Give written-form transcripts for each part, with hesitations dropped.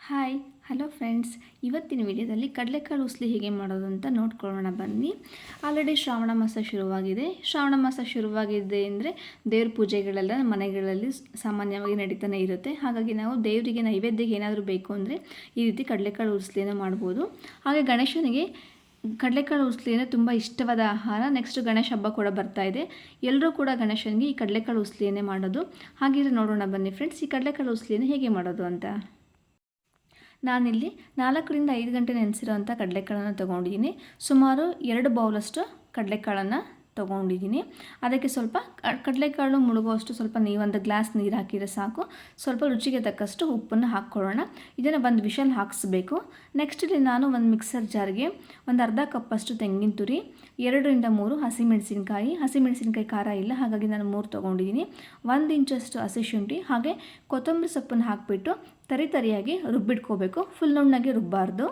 Hi hello friends, ಇವತ್ತಿನ ವಿಡಿಯೋದಲ್ಲಿ ಕಡಲೆಕಾಳು ಉಸ್ಲಿ ಹೇಗೆ ಮಾಡೋದು ಅಂತ ನೋಡ್ಕೊಳ್ಳೋಣ ಬನ್ನಿ. ಆಲ್ರೆಡಿ ಶ್ರಾವಣ ಮಾಸ ಶುರುವಾಗಿದೆ. ಶ್ರಾವಣ ಮಾಸ ಶುರುವಾಗಿದೆ ಅಂದರೆ ದೇವ್ರ ಪೂಜೆಗಳೆಲ್ಲ ಮನೆಗಳಲ್ಲಿ ಸಾಮಾನ್ಯವಾಗಿ ನಡೀತಾನೆ ಇರುತ್ತೆ. ಹಾಗಾಗಿ ನಾವು ದೇವರಿಗೆ ನೈವೇದ್ಯಕ್ಕೆ ಏನಾದರೂ ಬೇಕು ಅಂದರೆ ಈ ರೀತಿ ಕಡಲೆಕಾಳು ಉಸ್ಲಿಯನ್ನು ಮಾಡ್ಬೋದು. ಹಾಗೆ ಗಣೇಶನಿಗೆ ಕಡಲೆಕಾಳು ಉಸ್ಲಿ ಅಂದರೆ ತುಂಬ ಇಷ್ಟವಾದ ಆಹಾರ. ನೆಕ್ಸ್ಟ್ ಗಣೇಶ ಹಬ್ಬ ಕೂಡ ಬರ್ತಾ ಇದೆ. ಎಲ್ಲರೂ ಕೂಡ ಗಣೇಶನಿಗೆ ಈ ಕಡಲೆಕಾಳು ಉಸ್ಲಿಯನ್ನೇ ಮಾಡೋದು. ಹಾಗಿದ್ರೆ ನೋಡೋಣ ಬನ್ನಿ ಫ್ರೆಂಡ್ಸ್, ಈ ಕಡಲೆಕಾಳು ಉಸ್ಲಿಯನ್ನು ಹೇಗೆ ಮಾಡೋದು ಅಂತ. ನಾನಿಲ್ಲಿ 4 ರಿಂದ 5 ಗಂಟೆ ನೆನೆಸಿರೋಂಥ ಕಡಲೆಕಾಳನ್ನು ತೊಗೊಂಡಿದ್ದೀನಿ. ಸುಮಾರು 2 ಬೌಲಷ್ಟು ಕಡಲೆಕಾಳನ್ನು ತೊಗೊಂಡಿದ್ದೀನಿ. ಅದಕ್ಕೆ ಸ್ವಲ್ಪ ಕಡಲೆಕಾಳು ಮುಳುಗುವಷ್ಟು ಸ್ವಲ್ಪ ಒಂದು ಗ್ಲಾಸ್ ನೀರು ಹಾಕಿದರೆ ಸಾಕು. ಸ್ವಲ್ಪ ರುಚಿಗೆ ತಕ್ಕಷ್ಟು ಉಪ್ಪನ್ನು ಹಾಕ್ಕೊಳ್ಳೋಣ. ಇದನ್ನು ಒಂದು ವಿಷಲ್ ಹಾಕಿಸ್ಬೇಕು. ನೆಕ್ಸ್ಟ್ ಇಲ್ಲಿ ನಾನು ಒಂದು ಮಿಕ್ಸರ್ ಜಾರ್ಗೆ ಒಂದು ಅರ್ಧ ಕಪ್ಪಷ್ಟು ತೆಂಗಿನ ತುರಿ, 2 ರಿಂದ 3 ಹಸಿಮೆಣಸಿನಕಾಯಿ ಖಾರ ಇಲ್ಲ, ಹಾಗಾಗಿ ನಾನು 3 ತೊಗೊಂಡಿದ್ದೀನಿ. 1 ಇಂಚಷ್ಟು ಹಸಿ ಶುಂಠಿ ಹಾಗೆ ಕೊತ್ತಂಬರಿ ಸೊಪ್ಪನ್ನು ಹಾಕಿಬಿಟ್ಟು ತರಿಯಾಗಿ ರುಬ್ಬಿಟ್ಕೋಬೇಕು. ಫುಲ್ ನುಣ್ಣಗೆ ರುಬ್ಬಾರ್ದು.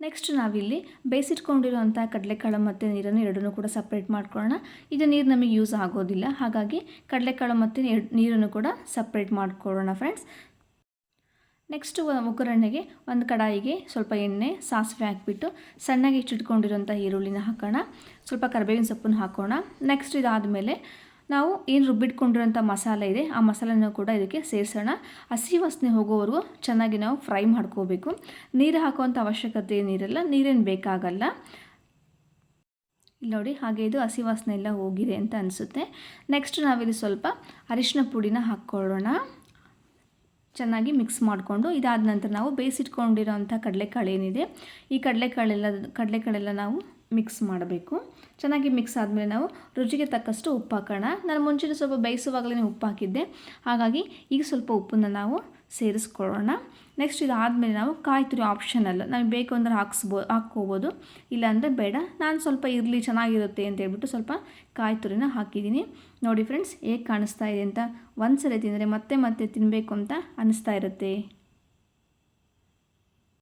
ನೆಕ್ಸ್ಟ್ ನಾವಿಲ್ಲಿ ಬೇಯಿಸಿಟ್ಕೊಂಡಿರೋಂಥ ಕಡಲೆಕಾಳು ಮತ್ತು ನೀರನ್ನು ಎರಡನ್ನೂ ಕೂಡ ಸಪ್ರೇಟ್ ಮಾಡ್ಕೊಳ್ಳೋಣ. ಇದು ನೀರು ನಮಗೆ ಯೂಸ್ ಆಗೋದಿಲ್ಲ, ಹಾಗಾಗಿ ಕಡಲೆಕಾಳು ಮತ್ತು ನೀರನ್ನು ಕೂಡ ಸಪ್ರೇಟ್ ಮಾಡ್ಕೊಳ್ಳೋಣ ಫ್ರೆಂಡ್ಸ್. ನೆಕ್ಸ್ಟ್ ಒಗ್ಗರಣೆಗೆ ಒಂದು ಕಡಾಯಿಗೆ ಸ್ವಲ್ಪ ಎಣ್ಣೆ, ಸಾಸಿವೆ ಹಾಕಿಬಿಟ್ಟು ಸಣ್ಣಗೆ ಹೆಚ್ಚಿಟ್ಕೊಂಡಿರೋಂಥ ಈರುಳ್ಳಿನ ಹಾಕೋಣ. ಸ್ವಲ್ಪ ಕರಿಬೇವಿನ ಸೊಪ್ಪನ್ನು ಹಾಕೋಣ. ನೆಕ್ಸ್ಟ್ ಇದಾದಮೇಲೆ ನಾವು ಏನು ರುಬ್ಬಿಟ್ಕೊಂಡಿರೋಂಥ ಮಸಾಲೆ ಇದೆ, ಆ ಮಸಾಲೆನೂ ಕೂಡ ಇದಕ್ಕೆ ಸೇರಿಸೋಣ. ಹಸಿ ವಾಸನೆ ಹೋಗೋವರೆಗೂ ಚೆನ್ನಾಗಿ ನಾವು ಫ್ರೈ ಮಾಡ್ಕೋಬೇಕು. ನೀರು ಹಾಕುವಂಥ ಅವಶ್ಯಕತೆ ಏನಿರಲ್ಲ, ನೀರೇನು ಬೇಕಾಗಲ್ಲ. ಇಲ್ಲಿ ನೋಡಿ, ಹಾಗೆ ಇದು ಹಸಿ ವಾಸನೆ ಎಲ್ಲ ಹೋಗಿದೆ ಅಂತ ಅನಿಸುತ್ತೆ. ನೆಕ್ಸ್ಟ್ ನಾವಿಲ್ಲಿ ಸ್ವಲ್ಪ ಅರಿಶಿನ ಪುಡಿನ ಹಾಕ್ಕೊಳ್ಳೋಣ. ಚೆನ್ನಾಗಿ ಮಿಕ್ಸ್ ಮಾಡಿಕೊಂಡು ಇದಾದ ನಂತರ ನಾವು ಬೇಯಿಸಿಟ್ಕೊಂಡಿರೋಂಥ ಕಡಲೆಕಾಳು ಏನಿದೆ, ಈ ಕಡಲೆಕಾಳೆಲ್ಲ ನಾವು ಮಿಕ್ಸ್ ಮಾಡಬೇಕು. ಚೆನ್ನಾಗಿ ಮಿಕ್ಸ್ ಆದಮೇಲೆ ನಾವು ರುಚಿಗೆ ತಕ್ಕಷ್ಟು ಉಪ್ಪು ಹಾಕೋಣ. ನಾನು ಮುಂಚೆ ಸ್ವಲ್ಪ ಬೇಯಿಸುವಾಗಲೇ ಉಪ್ಪು ಹಾಕಿದ್ದೆ, ಹಾಗಾಗಿ ಈಗ ಸ್ವಲ್ಪ ಉಪ್ಪನ್ನು ನಾವು ಸೇರಿಸ್ಕೊಳ್ಳೋಣ. ನೆಕ್ಸ್ಟ್ ಇದಾದಮೇಲೆ ನಾವು ಕಾಯಿ ತುರಿ ಆಪ್ಷನಲ್, ನಮಗೆ ಬೇಕು ಅಂದರೆ ಹಾಕ್ಕೋಬೋದು, ಇಲ್ಲಾಂದರೆ ಬೇಡ. ನಾನು ಸ್ವಲ್ಪ ಇರಲಿ ಚೆನ್ನಾಗಿರುತ್ತೆ ಅಂತ ಹೇಳ್ಬಿಟ್ಟು ಸ್ವಲ್ಪ ಕಾಯಿ ತುರಿನ ಹಾಕಿದ್ದೀನಿ. ನೋಡಿ ಫ್ರೆಂಡ್ಸ್, ಹೇಗೆ ಕಾಣಿಸ್ತಾ ಇದೆ ಅಂತ. ಒಂದು ಸಲ ತಿಂದರೆ ಮತ್ತೆ ಮತ್ತೆ ತಿನ್ನಬೇಕು ಅಂತ ಅನಿಸ್ತಾ ಇರುತ್ತೆ.